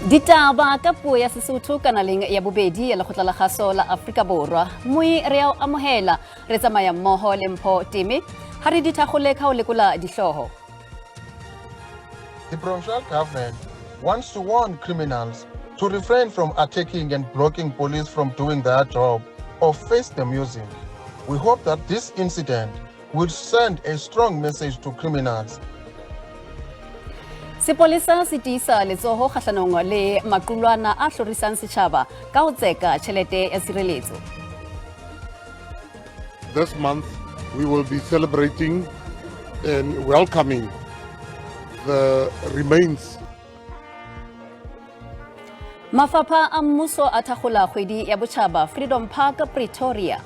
Ditaba ka puo ya Sesotho kanaleng ya bobedi ya lekgotla la kgaso la Afrika Borwa. Mui re a amohela re tsamaya mmoho le Mpho Teme ha re dithakgole ka ho lekola dihloho. The provincial government wants to warn criminals to refrain from attacking and blocking police from doing their job or face the music. We hope that this incident will send a strong message to criminals. Sepolesa se tiisa letsoho kgahlanong le maqulwana a hlorisang setjhaba ka ho tseka tjhelete ya tshireletso. This month we will be celebrating and welcoming the remains. Mafapha a mmuso a thakgola kgwedi ya botjhaba Freedom Park Pretoria.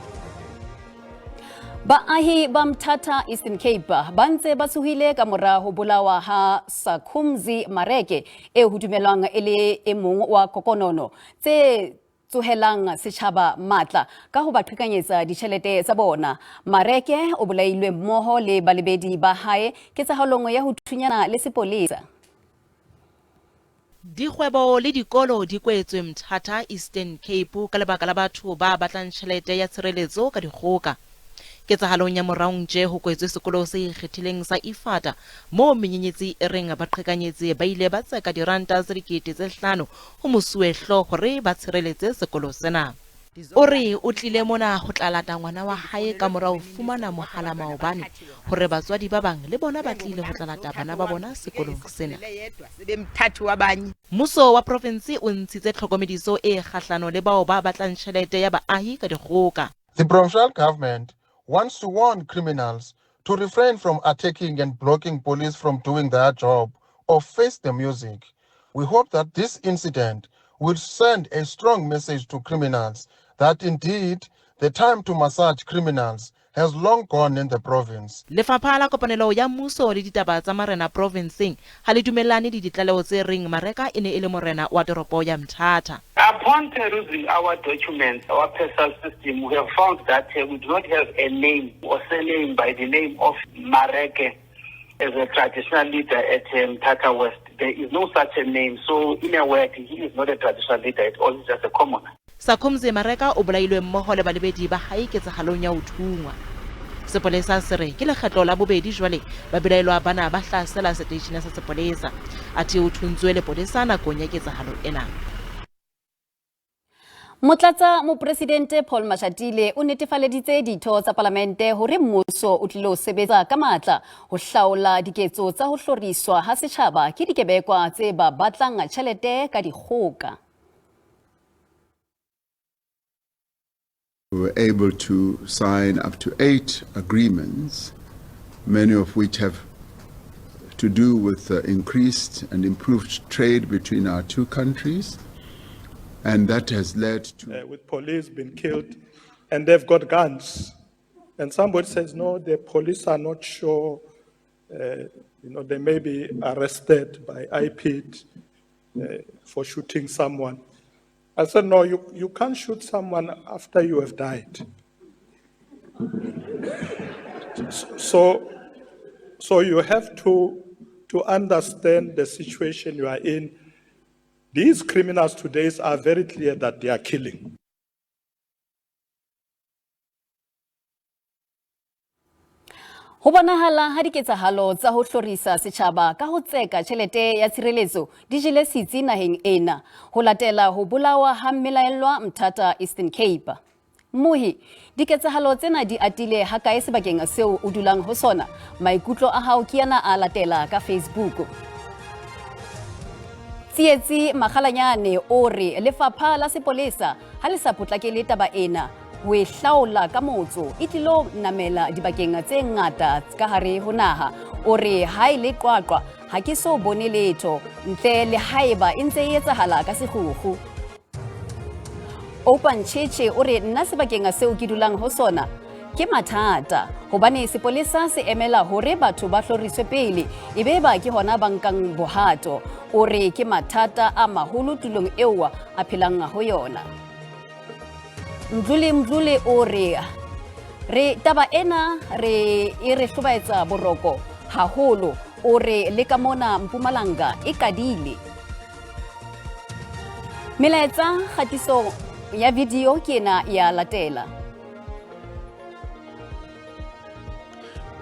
Baahi ba Mthatha Eastern Cape ba ntse ba tsohile ka mora ho bolawa ha Sakhumzi Mareke e ho dumelwang e le e mong wa kokonono tse tsohelang setjhaba matla ka ho ba qhekanyetsa ditjhelete tsa bona. Mareke o bolailwe mmoho le balebedi ba hae ketsahalong ya ho thunyana le sepolesa. Dikgwebo le dikolo di kwetswe Mthatha Eastern Cape ka lebaka la batho ba batlang tjhelete ya tshireletso ka dikgoka. Ketsahalong ya moraong je ho kwetswe sekolo se ikgethileng sa Ifata mo menyenyetsi e reng ba qhekanyetse ba ile ba tseka diranta tse 5,000 ho mosuwehlo hore ba tshireletse sekolo sena. O re o tlile mona ho tla lata ngwana wa hae ka mora ho fumana mohala maobane hore batswadi ba bang le bona ba tlile ho tla lata bana ba bona sekolong sena. Mmuso wa province o ntshitse tlhokomediso e kgahlano le bao ba batlang tjhelete ya baahi ka dikgoka. The provincial government wants to warn criminals to refrain from attacking and blocking police from doing their job or face the music. We hope that this incident will send a strong message to criminals that indeed the time to massage criminals has long gone in the province. Lefapha la kopanelo ya mmuso le ditaba tsa marena provinceng ha le dumellane le ditlaleho tse reng Mareka e ne e le morena wa toropo ya Mthatha. Upon perusing our documents, our personal system, we have found that we do not have a name or surname by the name of Mareke as a traditional leader at Mthatha West. There is no such a name. So in a word, he is not a traditional leader at all, he's just a commoner. Sakhumzi Mareka o bolailwe mmoho le balebedi ba hae ketsahalong ya ho thungwa. Sepolesa se re ke lekgetlo la bobedi jwale ba belaelwa bana ba hlasela seteishene sa sepolesa athe o thuntswe lepolesa nakong ya ketsahalo ena. Motlatsa mopresidente Paul Mashatile o netefaleditse ditho tsa parlamente hore mmuso o tlilo sebetsa ka matla ho hlaola diketso tsa ho hloriswa ha setjhaba ke dikebekwa tse ba batlang tjhelete ka dikgoka. We were able to sign up to 8 agreements, many of which have to do with increased and improved trade between our two countries. And that has led to... with police being killed, and they've got guns. And somebody says, no, the police are not sure, they may be arrested by IPID for shooting someone. I said, no, you can't shoot someone after you have died. So you have to understand the situation you are in. These criminals today are very clear that they are killing. Ho bonahala ha diketsahalo tsa ho hlorisa setjhaba ka ho tseka tjhelete ya tshireletso di jele sitsi naheng ena ho latela ho bolawa ha mmelaellwa Mthatha Eastern Cape. Muhi diketsahalo tsena di atile ha kae sebakeng seo o dulang ho sona. Maikutlo a hao ke yana a latela ka Facebook. Tsietsi Makgalanyane o re lefapha la sepolesa ha le sa potlakele taba ena ho e hlaola ka motso e tlilo namela dibakeng tse ngata ka hare ho naha. O re ha ile qwaqwa ha ke so bone letho ntle le haeba e ntse e etsahala ka sekgukgu. Open Cheche o re nna sebakeng seo ke dulang ho sona ke mathata hobane sepolesa se emela hore batho ba hloriswe pele ebe ba ke hona ba nkang bohato. O re ke mathata a maholo tulong eo a phelang ho yona. Mdluli o re taba ena re hlobaetsa boroko haholo. O re le ka mona Mpumalanga e kadile. Melaetsa kgatiso ya video ke ena ya latela.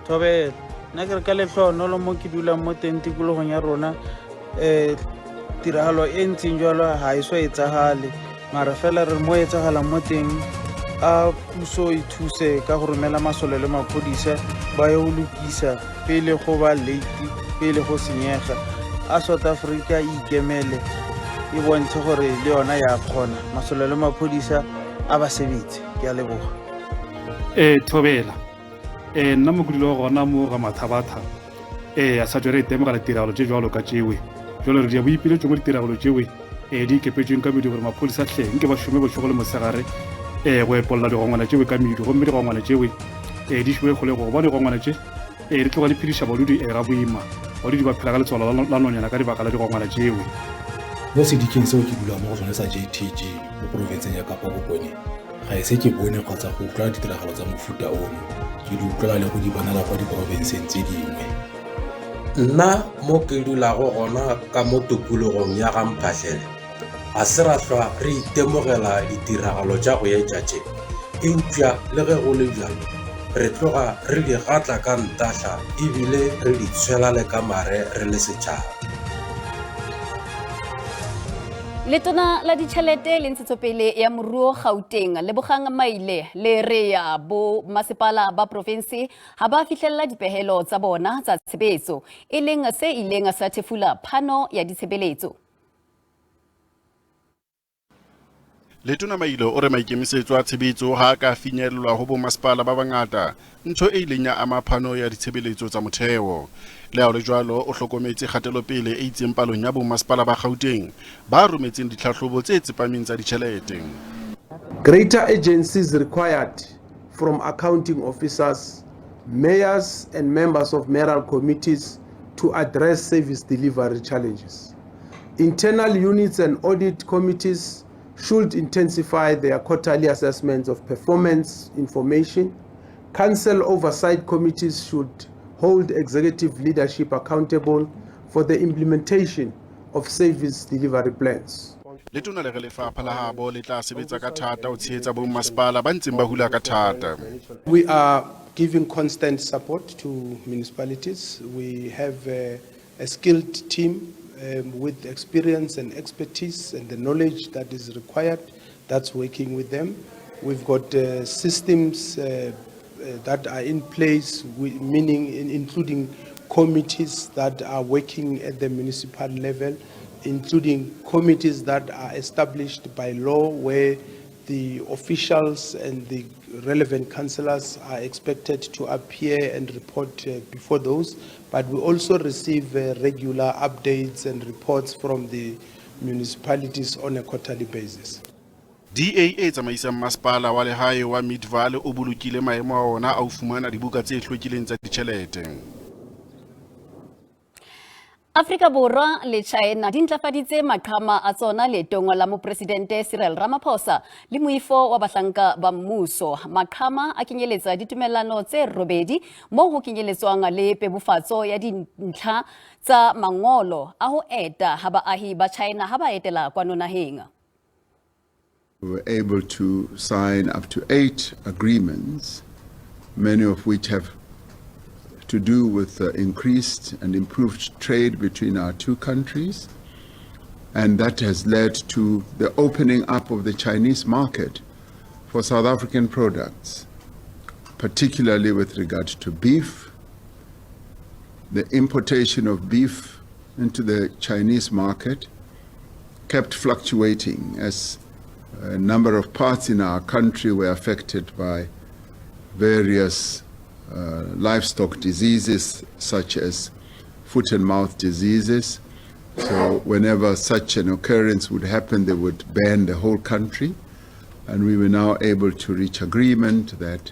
Tobe na ke re ka lehlohonolo mo ke dulang mo teng tikologong ya rona tiragalo e ntseng jalo ha e so etsagale mara fela re mo etsagalang mo teng a puso e thuse ka go romela masole le maphodisa ba yo lokisa pele go ba late pele go senyega a South Africa ikemele e bontshe gore le yona ya kgona masole le maphodisa a ba sebetse ke a leboga Thobela nna mo kudilo gona mo ga mathabatha a sa jwere itemogela tiragalo tse jwalo ka tsewe jwale re di a boipiletso mo ditiragalo tsewe di ikepetsweng ka medi gore maphodisa tlheng ke ba šome bošego le mosegare go epolola digongwana tsewe ka medi gomme digongwana tsewe di šwe kgole go ba digongwana tse di tloga di phediša badudi ga boima badudi ba phela ka letswalo la nonyana ka dibaka la digongwana tsewe mo sedikeng seo ke dulang mo go sone sa JTG mo porofenseng ya Kapa Bokone ga e se ke bone kgotsa go utlwa ditiragalo tsa mofuta ono ke di utlwela le go di bonela kwa diporofenseng tse dingwe. Nna mo ke dulago gona ka mo tokologong ya ga Mphahlele ga se ra hlwa re itemogela ditiragalo tša go etša tše eupša le ge go le bjalo re tloga re di gatla ka ntahla ebile re di tshwela le ka mare re le setšhaba. Letona la ditšhelete le ntshetsopele ya moruo Gauteng Lebogang Maile le re ya bo masepala ba province ha ba fihlella dipehelo tsa bona tsa tshebetso e leng se ileng sa thefula phano ya ditshebeletso. Letona Maile o re maikemisetso a tshebetso ha ka finyellwa ho bo masepala ba bangata ntho e ileng ya ama phano ya ditshebeletso tsa motheo. Le ha le jwalo o hlokometse kgatelopele e itseng palong ya bo masepala ba Gauteng ba rometseng ditlhahlobo tse tsepameng tsa ditjhelete. Greater agencies required from accounting officers, mayors and members of mayoral committees to address service delivery challenges. Internal units and audit committees should intensify their quarterly assessments of performance information. Council oversight committees should hold executive leadership accountable for the implementation of service delivery plans. Letona le lefapha la habo le tla sebetsa ka thata ho tshehetsa bo masepala ba ntseng ba hula ka thata. We are giving constant support to municipalities. We have a skilled team with experience and expertise and the knowledge that is required that's working with them. We've got systems that are in place, meaning including committees that are working at the municipal level, including committees that are established by law where the officials and the relevant councillors are expected to appear and report before those. But we also receive regular updates and reports from the municipalities on a quarterly basis. DAA tsamaisang masepala wa lehae wa Mid-Valley o bolokile maemo a ona a ho fumana dibuka tse hlwekileng tsa ditjhelete. Afrika Borwa le China di ntlafaditse maqhama a tsona letong la mopresidente Cyril Ramaphosa le moifo wa bahlanka ba mmuso. Maqhama a kenyeletsa ditumellano tse robedi mo ho kenyeletswang le pebofatso ya dintlha tsa mangolo a ho eta ha baahi ba China ha ba etela kwano naheng. We were able to sign up to 8 agreements, many of which have to do with increased and improved trade between our two countries. And that has led to the opening up of the Chinese market for South African products, particularly with regard to beef. The importation of beef into the Chinese market kept fluctuating as a number of parts in our country were affected by various livestock diseases such as foot and mouth diseases. So whenever such an occurrence would happen, they would ban the whole country. And we were now able to reach agreement that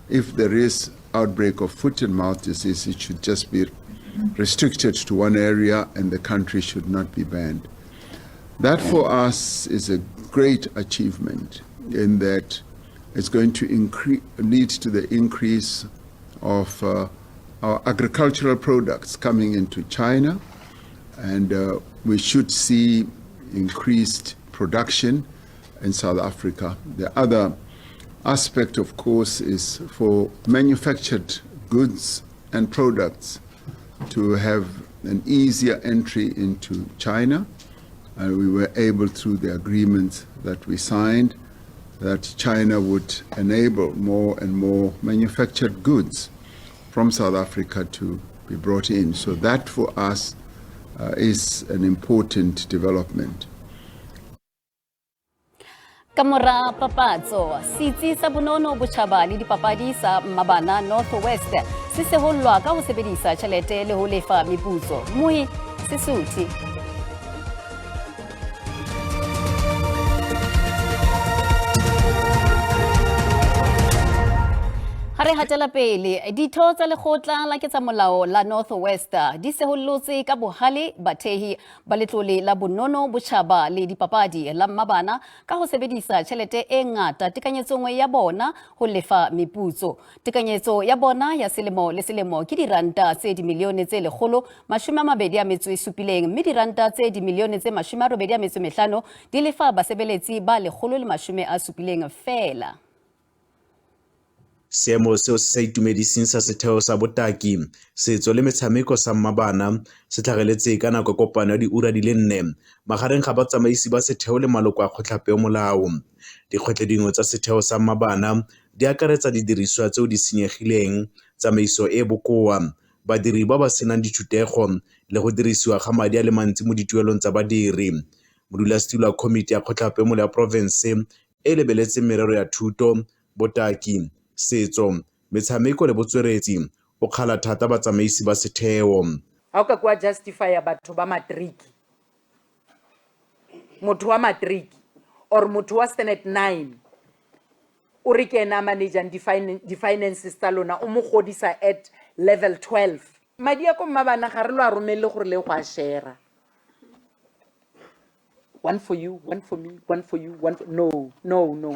if there is outbreak of foot and mouth disease, it should just be restricted to one area and the country should not be banned. That for us is a great achievement in that it's going to lead to the increase of our agricultural products coming into China, and we should see increased production in South Africa. The other aspect, of course, is for manufactured goods and products to have an easier entry into China. We were able, through the agreement that we signed, that China would enable more and more manufactured goods from South Africa to be brought in. So that for us is an important development. Kamora papatso, sitsi sa bonono botjhaba le dipapadi sa Mabana Northwest se sehollwa ka ho sebedisa tjhelete le ho lefa meputso. Mui Sesotho. Hare hatela pele ditho tsa lekgotla la ke tsa molao la Northwest di sehollotse ka bohale bathehi ba letlole la bonono botjhaba le dipapadi la Mabana ka ho sebedisa tjhelete e ngata tekanyetsong ya bona ho lefa meputso. Tekanyetso ya bona ya selemo le selemo ke diranta tse dimilione tse 127 mme diranta tse dimilione tse 85 di lefa basebeletsi ba 170 fela. Seemo seo se sa itumedising sa setheo sa botaki setso le metshameko sa Mabana se tlhageletse ka nako kopano ya diura di le 4 magareng ga batsamaisi ba setheo le maloko a kgotlape molao. Dikgwetlho dingwe tsa setheo sa Mabana di akaretsa didiriswa tseo di senyegileng, tsamaiso e bokoa, badiri ba ba senang dithutego le go dirisiwa ga madi a le mantsi mo dituelong tsa badiri. Modulasetilo wa komiti ya kgotlape molao ya province e lebeletse merero ya thuto, botaki, setso, metshameko le botsweretsi o kgala thata batsamaisi ba setheo. Ha o ka kwa justify batho ba matric, motho wa matric or motho wa standard 9 o re ke ena managing di finances tsa lona o mo godisa at level 12. Madi a ko Mabana ga re lo a romelle gore le go a share. One for you, one for me, one for you, one for... No.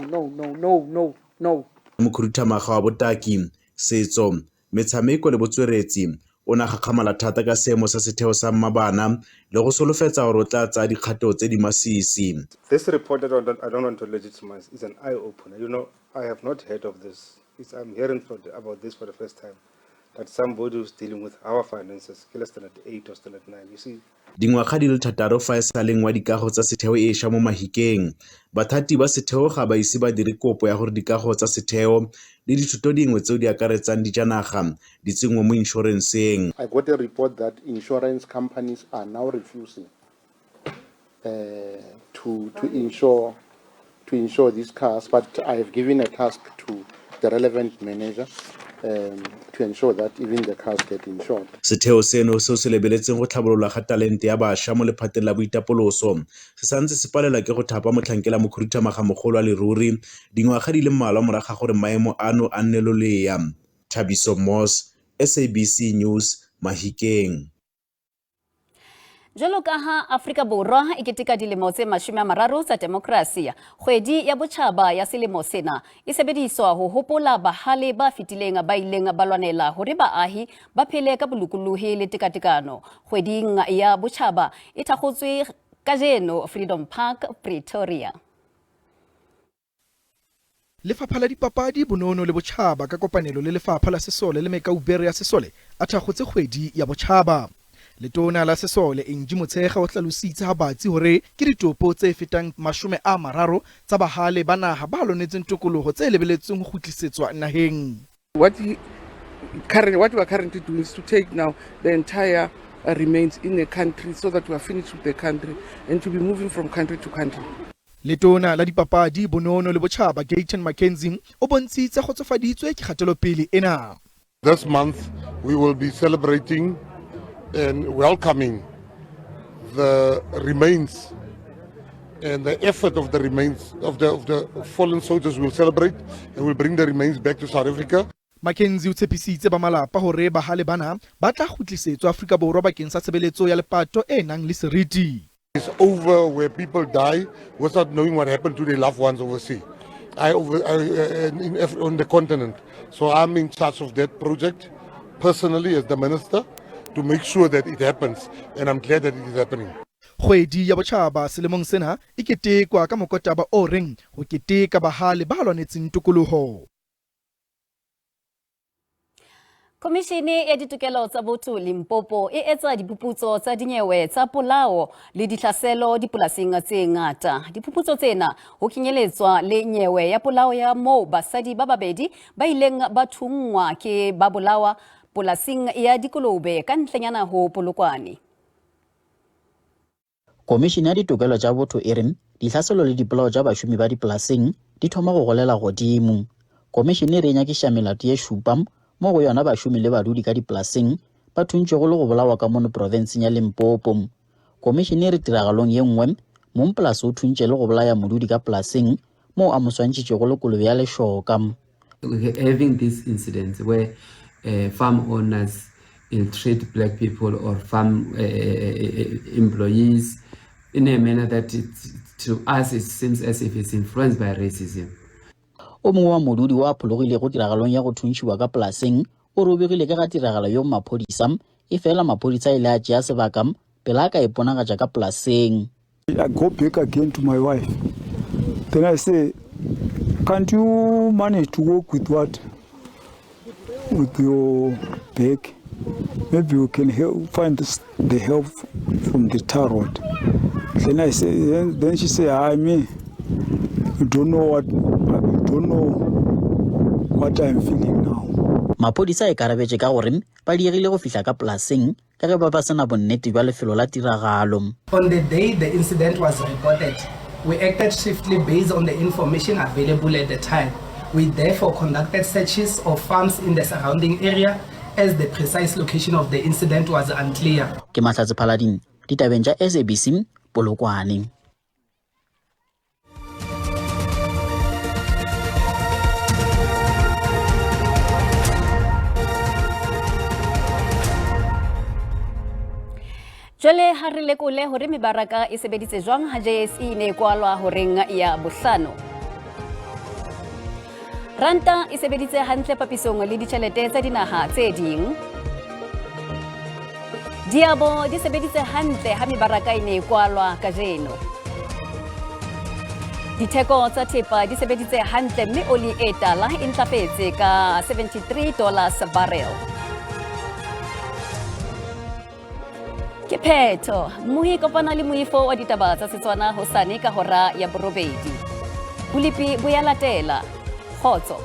Mokhuduthamaga wa botaki, setso, metshameko le botsweretsi o na gakgamala thata ka seemo sa setheo sa Mabana le go solofetsa gore o tla tsaya dikgato tse di masisi. This report, I don't want to legitimize, is an eye-opener. You know, I have not heard of this. I'm hearing about this for the first time, that somebody who's dealing with our finances, standard 8 or standard 9, you see. Dingwaga di le 6 fa e sa leng wa dikago tsa setheo e sha mo mahikeng, bathati ba setheo ga ba ise ba dire kopo ya gore dikago tsa setheo le dithuto dingwe tseo di akaretsang dijanaga di tsengwe mo inšorenseng. I got a report that insurance companies are now refusing to insure these cars, but I have given a task to the relevant manager to ensure that even the cars get insured. Setheo seno seo se lebeletseng go tlhabolola ga talente ya bašwa mo lephateng la boitapoloso se santse se palela ke go thapa motlhankela mokhuduthamaga mogolo wa leruri dingwaga di le mmalwa morago ga gore maemo ano a nne loleya. Thabiso Moss, SABC News, Mahikeng. Jalo ka ha Afrika Borwa e keteka dilemo tse 30 tsa demokrasia, kgwedi ya botjhaba ya selemo sena e sebediswa ho hopola bahale ba fitileng ba ileng ba lwanela hore baahi ba phele ka bolokolohi le tekatekano. Kgweding ya botjhaba e thakgotswe kajeno Freedom Park, Pretoria. Lefapha la dipapadi bonono le botjhaba ka kopanelo le lefapha la sesole le mekaubere ya sesole a thakgotse kgwedi ya botjhaba. Letona la sesole Enji Motshega o tlalositse ha batsi hore ke ditopo tse fetang 30 tsa bahale ba naha ba lonetseng tokoloho tse lebeletseng ho khutlisetswa naheng. What we are currently doing is to take now the entire remains in the country so that we are finished with the country and to be moving from country to country. Letona la dipapadi bonono le botjhaba Gayton Mackenzie o bontshitse kgotsofaditswe ke kgatelopele ena. This month we will be celebrating and welcoming the remains and the effort of the remains of the fallen soldiers. Will celebrate and will bring the remains back to South Africa. Mackenzie o tshepisitse ba malapa hore bahale bana ba tla khutlisetswa Afrika Borwa bakeng sa tshebeletso ya lepato e nang le seriti. It's over where people die without knowing what happened to their loved ones overseas. On the continent. So I'm in charge of that project personally as the minister, to make sure that it happens, and I'm glad that it is happening. Kgwedi ya botjhaba selemong sena e ketekwa ka mokotaba o reng ho keteka bahale ba lwanetseng tokoloho. Komishene ya ditokelo tsa botho Limpopo e etsa diphuputso tsa dinyewe tsa polao le dihlaselo dipolasing tse ngata. Diphuputso tsena ho kenyeletswa le nyewe ya polao ya moo basadi ba babedi ba ileng ba thungwa ke ba bolawa polasing ya Dikolobe ka ntlenyana ho Polokwane. Komishene ya ditokelo tsa botho e re dihlaselo le dipolao tsa bashumi ba dipolasing di thoma go golela godimo. Komishene re nyakisha melato ye šupa mo go yona bashumi le badudi ka dipolasing ba thuntše go le go bolawa ka mono provinseng ya Limpopo. Komishene re tiragalong ye nngwe mompolase o thuntše le go bolaya modudi ka polasing mo a mo swantšitše go le Kolobe ya Leshoka. Having these incidents where farm owners ill-treat black people or farm employees in a manner that to us it seems as if it's influenced by racism. O mongwe wa modudi wa apologile go tiragalong ya go thuntšiwa ka polasing o robegile ka ga tiragalo yo maphodisa e fela maphodisa ile a tšea sebaka pele a ka iponagatša ka polasing. I go back again to my wife. Then I say, can't you manage to work with what? With your back? Maybe you can find the help from the tar road. Then I say, then she say, I mean, you don't know what I'm feeling now. Maphodisa e karabetse ka gore ba diegile go fihla ka polasing ka ge ba ba sena bonnete jwa lefelo la tiragalo. On the day the incident was reported, we acted swiftly based on the information available at the time. We therefore conducted searches of farms in the surrounding area as the precise location of the incident was unclear. Ke Mahlatse Paladin, ditabeng tša SABC, Polokwane. Jwale ha re lekole hore mebaraka e sebeditse jwang ha JSE ne kwalwa horeng ya bohlano. Ranta e sebeditse hantle papisong le ditjhelete tsa dinaha tse ding. Diabo di sebeditse hantle ha mebaraka e ne kwalwa kajeno. Ditheko tsa thepa di sebeditse hantle mme oli e tala e ntlafetse ka $73 barrel. Ke phetho muhi kopana le moifo wa ditaba tsa Setswana hosane ka hora ya borobedi. Bulipi bo ya latela. Khotso.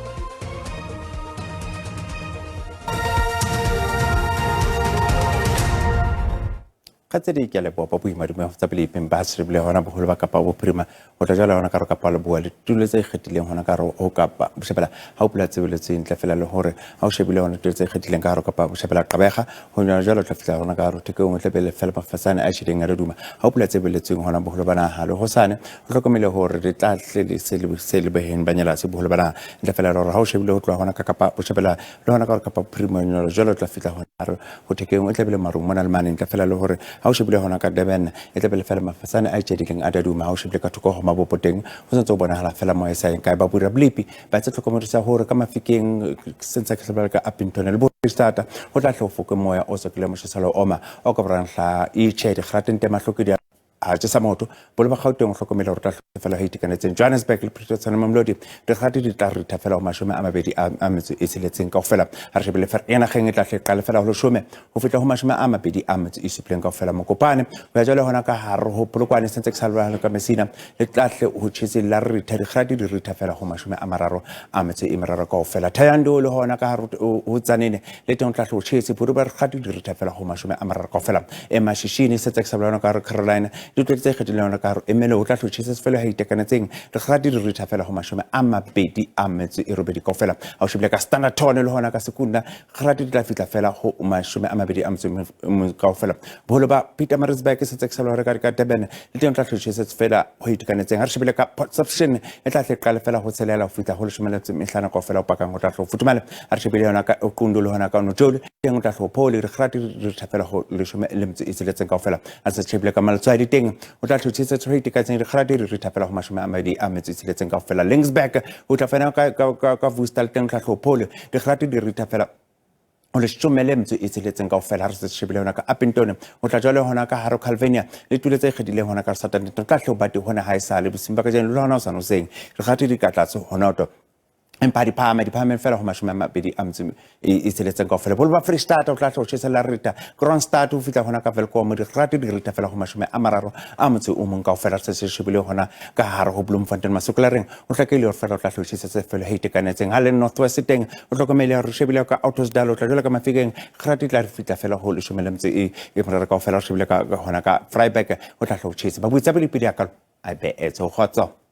Katsedi ke le popa boima dimo tsa pele pemba srebile hona bogolo ba kapa bo prima go tla jala hona ka ro kapa le bua le tulo tse kgetileng hona ka ro o kapa bo shebela ha o pula tsebeletse ntle fela le hore ha o shebile hona tulo tse kgetileng ka ro kapa bo shebela qabega ho nya jalo tla fitla hona ka ro teke o motle pele fela mafasane a shedeng a duma ha o pula tsebeletseng hona bogolo bana ha le ho sane o hlokomele hore re tla tle se le beheng banyela se bogolo bana ntle fela ro ha o shebile ho tloa hona ka kapa bo shebela le hona ka ro kapa prima nya jalo tla fitla hona ho teke o motle pele maru mona le mane ntle fela le hore ha o shebile hona ka Durban e tla pele fela mafasane a tšedileng a daduma ha o shebile ka thoko go mabopoteng go sentse o bonahala fela mo esa ka ba bura blipi ba tse tlhokomedisa hore ka mafikeng sentse ka tlhabela ka Upington le bo starta go tla tlhofoke moya o sekele mo sesalo oma o ka brangla e tšedi gratente mahlokedi a tsa moto bolo ba gauteng go hlokomela gore tla fela ha itikanetseng Johannesburg le Pretoria Mamlodi re gati di tla re tla fela o mashome a mabedi a metso e seletseng ka fela ha re shebile fer ena geng e tla tle fela go shome go fitla go mashome a mabedi a metso e supleng ka fela mo kopane go ya jalo hona ka hare ho Polokwane sentse ke salwa ka Mesina le tla tle ho tshetse la re thari gati di re tla fela go mashome a mararo a metso e meraro ka fela Thayando le hona ka hare ho tsanene le teng tla tle ho tshetse buru ba re gati di re tla fela go mashome a mararo ka fela e mashishini sentse ke salwa ka Carolina di tse kgetileng ka ro emele o tla tlhotshisa fela ha itekanetseng re gadi re ritha fela go mashome a mabedi a metso e robedi ka fela ha o shebile ka Standard Tone le hona ka Sekunda gadi di tla fitla fela go mashome a mabedi a metso ka fela bolo ba Peter Maritzburg se tsekisalo re ka Durban le teng tla tlhotshisa fela ho itekanetseng ha re shebile ka Port Subscription e tla tle fela go tselela go fitla go le shumela mehlana ka fela o pakang go tla tlo futumala ha re shebile yona ka Uqundu le hona ka Notjoli teng o tla tlo phole re gadi re ritha fela go le shumela le metso e seletseng ka fela a se shebile ka Maltswadi teng o tla tlhotshisa tshwete ka tseng re gadi re ritha fela go mashome a mabedi a metso e seletseng ka fela Linksburg o tla fena ka Woestel teng tla tlo phole re gadi di ritha fela o le tshomele mtse e tseletseng kaofela ha re se shebile hona ka Upington o tla jwale hona ka Haro Calvania le tuletse kgedileng hona ka Saturday to tla hlobate hona ha isale bosimba ka jeno le hona o sa no seng re gate di katlatso hona to empa di phame fela ho mashome a mabedi a mtse e tseletseng kaofela bolo ba Freestata o tla tlo tshela rita Kronstadt o fitla hona ka Velkom di rate di rita fela ho mashome a mararo a mtse o mong kaofela se se shebile hona ka hare ho Bloemfontein Masokolareng o tla ke ile o fela o tla tshisa se fela he tekanetseng ha le Northwest teng o tlokomele ya re shebile ka Autosdal o tla jela ka mafikeng rate tla re fitla fela ho le shomele mtse e morara kaofela re shebile ka hona ka Vryburg o tla tlo tshisa ba buitsa bele pedi ya ka a be etso khotso